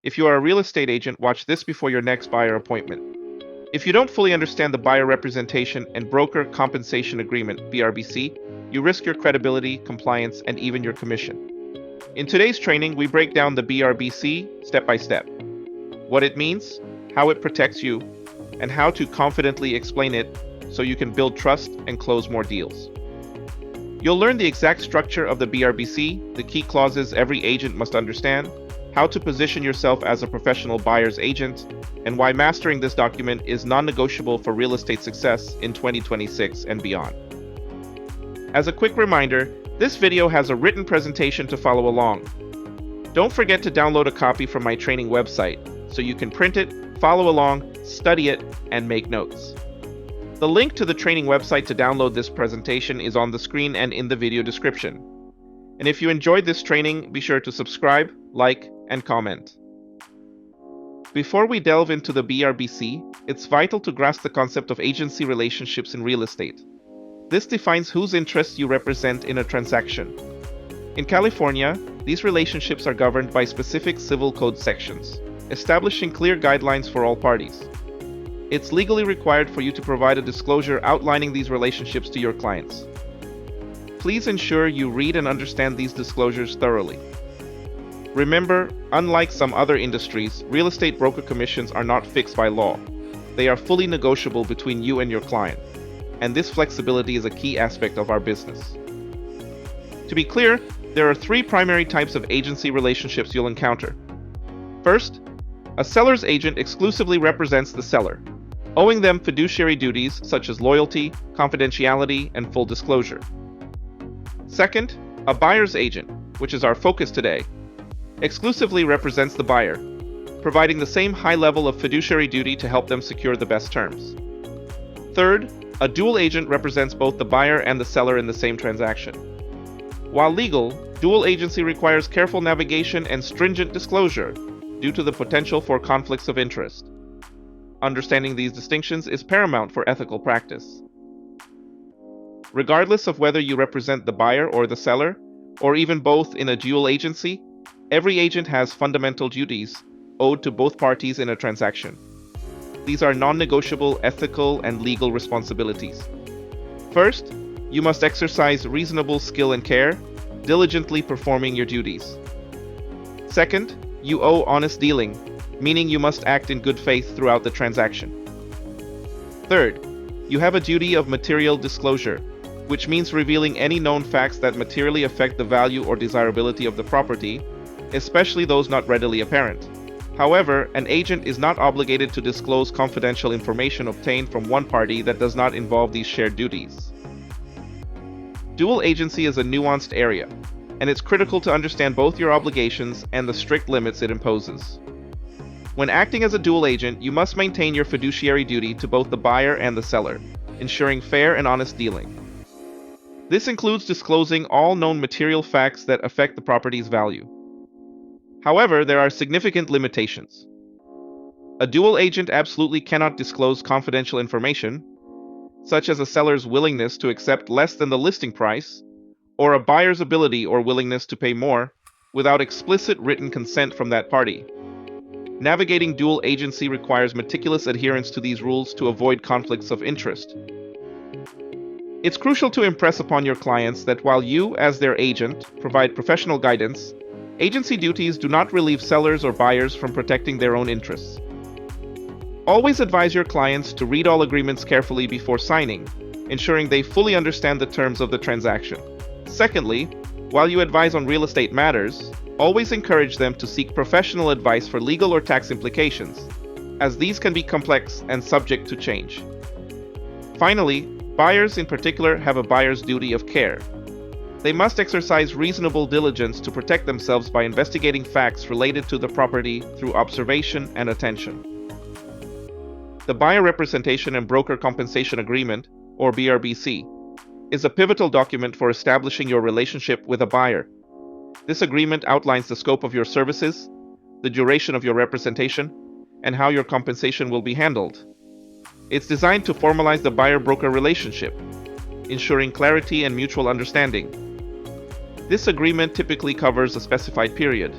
If you are a real estate agent, watch this before your next buyer appointment. If you don't fully understand the buyer representation and broker compensation agreement, BRBC, you risk your credibility, compliance, and even your commission. In today's training, we break down the BRBC step by step. What it means, how it protects you, and how to confidently explain it so you can build trust and close more deals. You'll learn the exact structure of the BRBC, the key clauses every agent must understand, how to position yourself as a professional buyer's agent, and why mastering this document is non-negotiable for real estate success in 2026 and beyond. As a quick reminder, this video has a written presentation to follow along. Don't forget to download a copy from my training website so you can print it, follow along, study it, and make notes. The link to the training website to download this presentation is on the screen and in the video description. And if you enjoyed this training, be sure to subscribe, like, and comment. Before we delve into the BRBC, it's vital to grasp the concept of agency relationships in real estate. This defines whose interests you represent in a transaction. In California, these relationships are governed by specific civil code sections, establishing clear guidelines for all parties. It's legally required for you to provide a disclosure outlining these relationships to your clients. Please ensure you read and understand these disclosures thoroughly. Remember, unlike some other industries, real estate broker commissions are not fixed by law. They are fully negotiable between you and your client, and this flexibility is a key aspect of our business. To be clear, there are three primary types of agency relationships you'll encounter. First, a seller's agent exclusively represents the seller, owing them fiduciary duties such as loyalty, confidentiality, and full disclosure. Second, a buyer's agent, which is our focus today, exclusively represents the buyer, providing the same high level of fiduciary duty to help them secure the best terms. Third, a dual agent represents both the buyer and the seller in the same transaction. While legal, dual agency requires careful navigation and stringent disclosure due to the potential for conflicts of interest. Understanding these distinctions is paramount for ethical practice. Regardless of whether you represent the buyer or the seller, or even both in a dual agency, every agent has fundamental duties owed to both parties in a transaction. These are non-negotiable ethical and legal responsibilities. First, you must exercise reasonable skill and care, diligently performing your duties. Second, you owe honest dealing, meaning you must act in good faith throughout the transaction. Third, you have a duty of material disclosure, which means revealing any known facts that materially affect the value or desirability of the property, especially those not readily apparent. However, an agent is not obligated to disclose confidential information obtained from one party that does not involve these shared duties. Dual agency is a nuanced area, and it's critical to understand both your obligations and the strict limits it imposes. When acting as a dual agent, you must maintain your fiduciary duty to both the buyer and the seller, ensuring fair and honest dealing. This includes disclosing all known material facts that affect the property's value. However, there are significant limitations. A dual agent absolutely cannot disclose confidential information, such as a seller's willingness to accept less than the listing price, or a buyer's ability or willingness to pay more, without explicit written consent from that party. Navigating dual agency requires meticulous adherence to these rules to avoid conflicts of interest. It's crucial to impress upon your clients that while you, as their agent, provide professional guidance, agency duties do not relieve sellers or buyers from protecting their own interests. Always advise your clients to read all agreements carefully before signing, ensuring they fully understand the terms of the transaction. Secondly, while you advise on real estate matters, always encourage them to seek professional advice for legal or tax implications, as these can be complex and subject to change. Finally, buyers in particular have a buyer's duty of care. They must exercise reasonable diligence to protect themselves by investigating facts related to the property through observation and attention. The Buyer Representation and Broker Compensation Agreement, or BRBC, is a pivotal document for establishing your relationship with a buyer. This agreement outlines the scope of your services, the duration of your representation, and how your compensation will be handled. It's designed to formalize the buyer-broker relationship, ensuring clarity and mutual understanding. This agreement typically covers a specified period,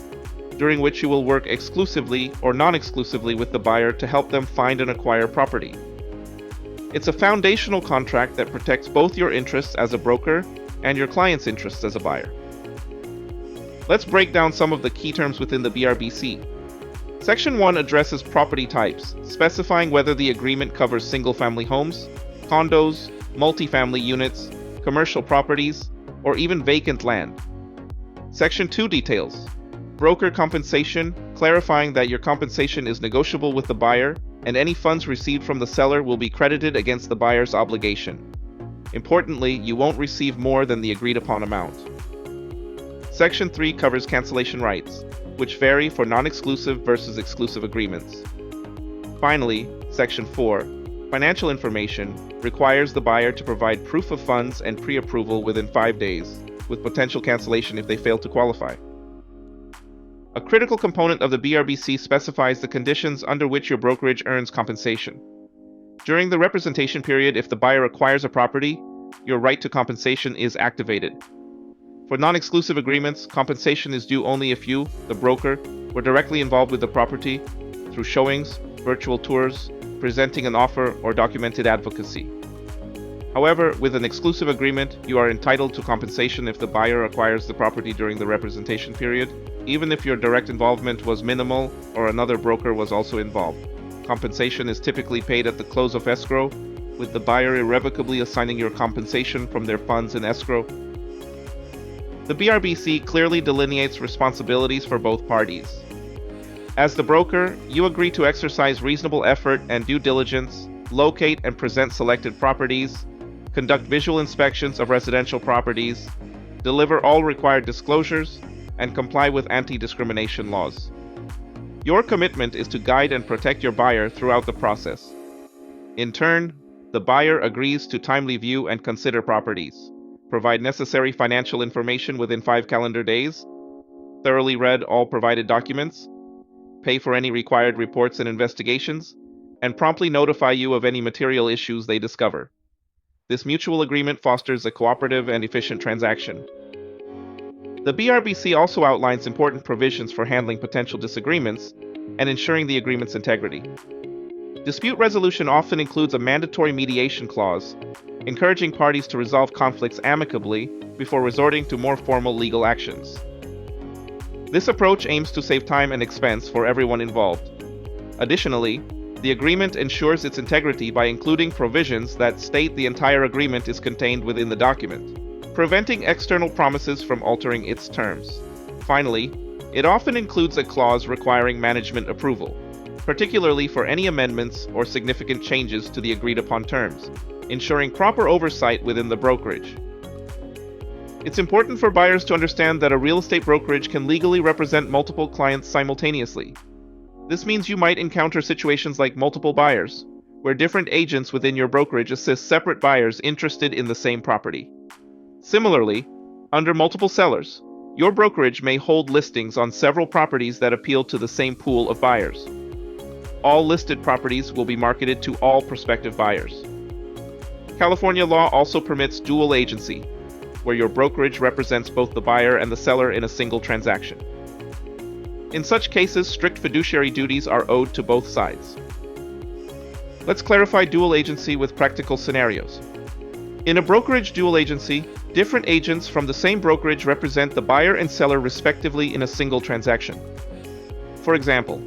during which you will work exclusively or non-exclusively with the buyer to help them find and acquire property. It's a foundational contract that protects both your interests as a broker and your client's interests as a buyer. Let's break down some of the key terms within the BRBC. Section 1 addresses property types, specifying whether the agreement covers single-family homes, condos, multifamily units, commercial properties, or even vacant land. Section 2 details broker compensation, clarifying that your compensation is negotiable with the buyer and any funds received from the seller will be credited against the buyer's obligation. Importantly, you won't receive more than the agreed-upon amount. Section 3 covers cancellation rights, which vary for non-exclusive versus exclusive agreements. Finally, Section 4, financial information, requires the buyer to provide proof of funds and pre-approval within 5 days, with potential cancellation if they fail to qualify. A critical component of the BRBC specifies the conditions under which your brokerage earns compensation. During the representation period, if the buyer acquires a property, your right to compensation is activated. For non-exclusive agreements, compensation is due only if you, the broker, were directly involved with the property through showings, virtual tours, presenting an offer, or documented advocacy. However, with an exclusive agreement, you are entitled to compensation if the buyer acquires the property during the representation period, even if your direct involvement was minimal or another broker was also involved. Compensation is typically paid at the close of escrow, with the buyer irrevocably assigning your compensation from their funds in escrow. The BRBC clearly delineates responsibilities for both parties. As the broker, you agree to exercise reasonable effort and due diligence, locate and present selected properties, conduct visual inspections of residential properties, deliver all required disclosures, and comply with anti-discrimination laws. Your commitment is to guide and protect your buyer throughout the process. In turn, the buyer agrees to timely view and consider properties, provide necessary financial information within 5 calendar days, thoroughly read all provided documents, pay for any required reports and investigations, and promptly notify you of any material issues they discover. This mutual agreement fosters a cooperative and efficient transaction. The BRBC also outlines important provisions for handling potential disagreements and ensuring the agreement's integrity. Dispute resolution often includes a mandatory mediation clause, encouraging parties to resolve conflicts amicably before resorting to more formal legal actions. This approach aims to save time and expense for everyone involved. Additionally, the agreement ensures its integrity by including provisions that state the entire agreement is contained within the document, preventing external promises from altering its terms. Finally, it often includes a clause requiring management approval, particularly for any amendments or significant changes to the agreed-upon terms, ensuring proper oversight within the brokerage. It's important for buyers to understand that a real estate brokerage can legally represent multiple clients simultaneously. This means you might encounter situations like multiple buyers, where different agents within your brokerage assist separate buyers interested in the same property. Similarly, under multiple sellers, your brokerage may hold listings on several properties that appeal to the same pool of buyers. All listed properties will be marketed to all prospective buyers. California law also permits dual agency, where your brokerage represents both the buyer and the seller in a single transaction. In such cases, strict fiduciary duties are owed to both sides. Let's clarify dual agency with practical scenarios. In a brokerage dual agency, different agents from the same brokerage represent the buyer and seller respectively in a single transaction. For example,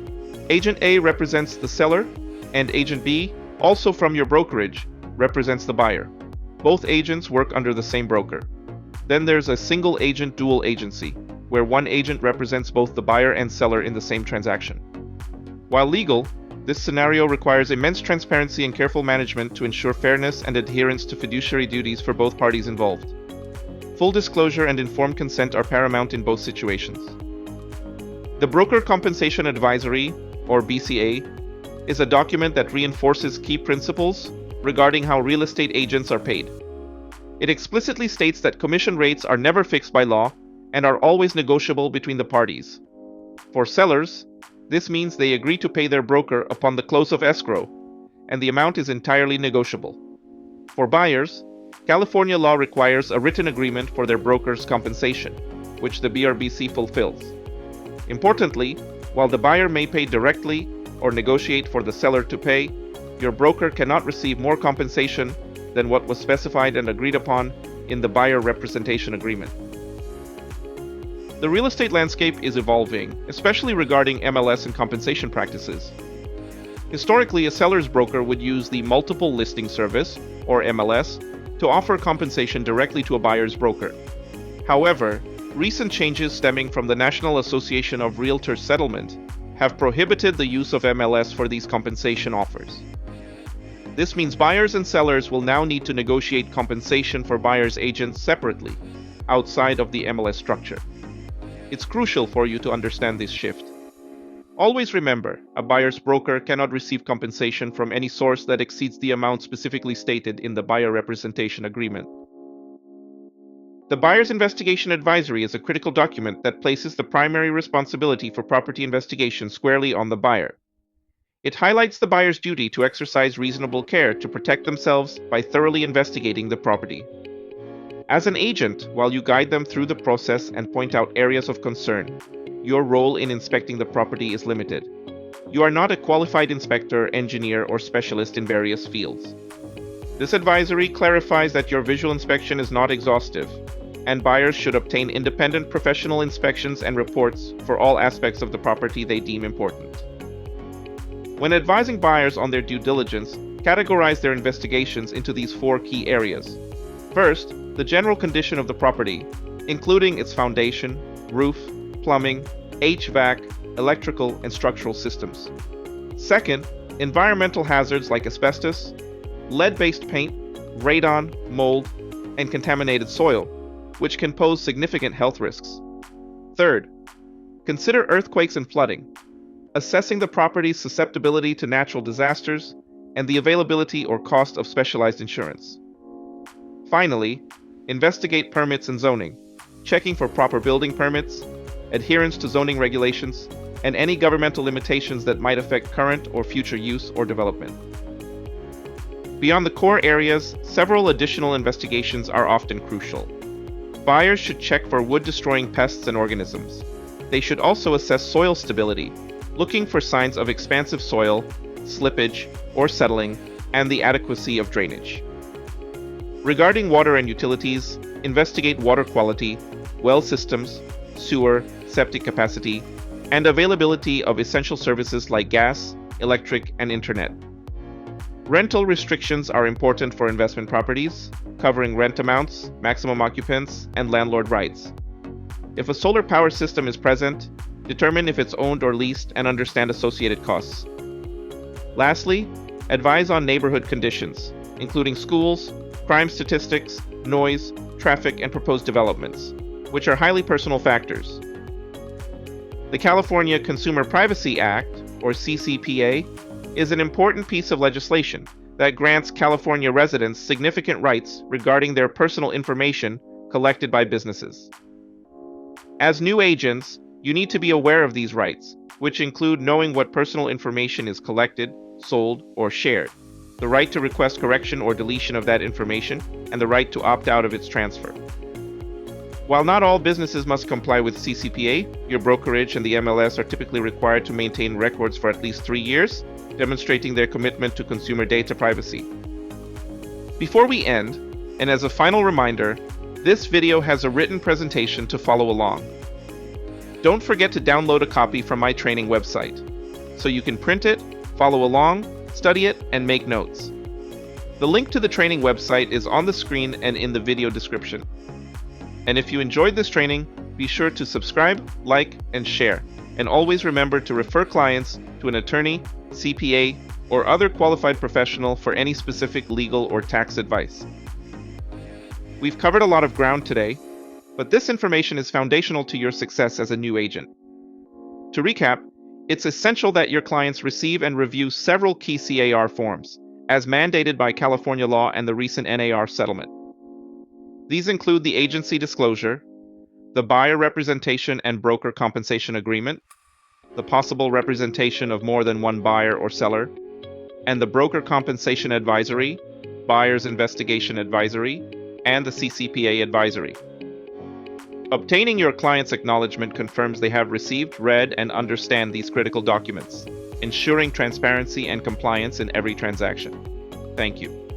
Agent A represents the seller, and Agent B, also from your brokerage, represents the buyer. Both agents work under the same broker. Then there's a single agent dual agency, where one agent represents both the buyer and seller in the same transaction. While legal, this scenario requires immense transparency and careful management to ensure fairness and adherence to fiduciary duties for both parties involved. Full disclosure and informed consent are paramount in both situations. The Broker Compensation Advisory, or BCA, is a document that reinforces key principles regarding how real estate agents are paid. It explicitly states that commission rates are never fixed by law and are always negotiable between the parties. For sellers, this means they agree to pay their broker upon the close of escrow, and the amount is entirely negotiable. For buyers, California law requires a written agreement for their broker's compensation, which the BRBC fulfills. Importantly, while the buyer may pay directly or negotiate for the seller to pay, your broker cannot receive more compensation than what was specified and agreed upon in the buyer representation agreement. The real estate landscape is evolving, especially regarding MLS and compensation practices. Historically, a seller's broker would use the multiple listing service, or MLS, to offer compensation directly to a buyer's broker. However, recent changes stemming from the National Association of Realtors Settlement have prohibited the use of MLS for these compensation offers. This means buyers and sellers will now need to negotiate compensation for buyer's agents separately, outside of the MLS structure. It's crucial for you to understand this shift. Always remember, a buyer's broker cannot receive compensation from any source that exceeds the amount specifically stated in the buyer representation agreement. The Buyer's Investigation Advisory is a critical document that places the primary responsibility for property investigation squarely on the buyer. It highlights the buyer's duty to exercise reasonable care to protect themselves by thoroughly investigating the property. As an agent, while you guide them through the process and point out areas of concern, your role in inspecting the property is limited. You are not a qualified inspector, engineer, or specialist in various fields. This advisory clarifies that your visual inspection is not exhaustive, and buyers should obtain independent professional inspections and reports for all aspects of the property they deem important. When advising buyers on their due diligence, categorize their investigations into these 4 key areas. First, the general condition of the property, including its foundation, roof, plumbing, HVAC, electrical, and structural systems. Second, environmental hazards like asbestos, lead-based paint, radon, mold, and contaminated soil, which can pose significant health risks. Third, consider earthquakes and flooding, assessing the property's susceptibility to natural disasters and the availability or cost of specialized insurance. Finally, investigate permits and zoning, checking for proper building permits, adherence to zoning regulations, and any governmental limitations that might affect current or future use or development. Beyond the core areas, several additional investigations are often crucial. Buyers should check for wood-destroying pests and organisms. They should also assess soil stability, looking for signs of expansive soil, slippage, or settling, and the adequacy of drainage. Regarding water and utilities, investigate water quality, well systems, sewer, septic capacity, and availability of essential services like gas, electric, and internet. Rental restrictions are important for investment properties, covering rent amounts, maximum occupants, and landlord rights. If a solar power system is present, determine if it's owned or leased and understand associated costs. Lastly, advise on neighborhood conditions, including schools, crime statistics, noise, traffic, and proposed developments, which are highly personal factors. The California Consumer Privacy Act, or CCPA, is an important piece of legislation that grants California residents significant rights regarding their personal information collected by businesses. As new agents, you need to be aware of these rights, which include knowing what personal information is collected, sold, or shared, the right to request correction or deletion of that information, and the right to opt out of its transfer. While not all businesses must comply with CCPA, your brokerage and the MLS are typically required to maintain records for at least 3 years, demonstrating their commitment to consumer data privacy. Before we end, and as a final reminder, this video has a written presentation to follow along. Don't forget to download a copy from my training website, so you can print it, follow along, study it, and make notes. The link to the training website is on the screen and in the video description. And if you enjoyed this training, be sure to subscribe, like, and share. And always remember to refer clients to an attorney, CPA, or other qualified professional for any specific legal or tax advice. We've covered a lot of ground today, but this information is foundational to your success as a new agent. To recap, it's essential that your clients receive and review several key CAR forms, as mandated by California law and the recent NAR settlement. These include the agency disclosure, the buyer representation and broker compensation agreement, the possible representation of more than one buyer or seller, and the broker compensation advisory, buyer's investigation advisory, and the CCPA advisory. Obtaining your client's acknowledgement confirms they have received, read, and understand these critical documents, ensuring transparency and compliance in every transaction. Thank you.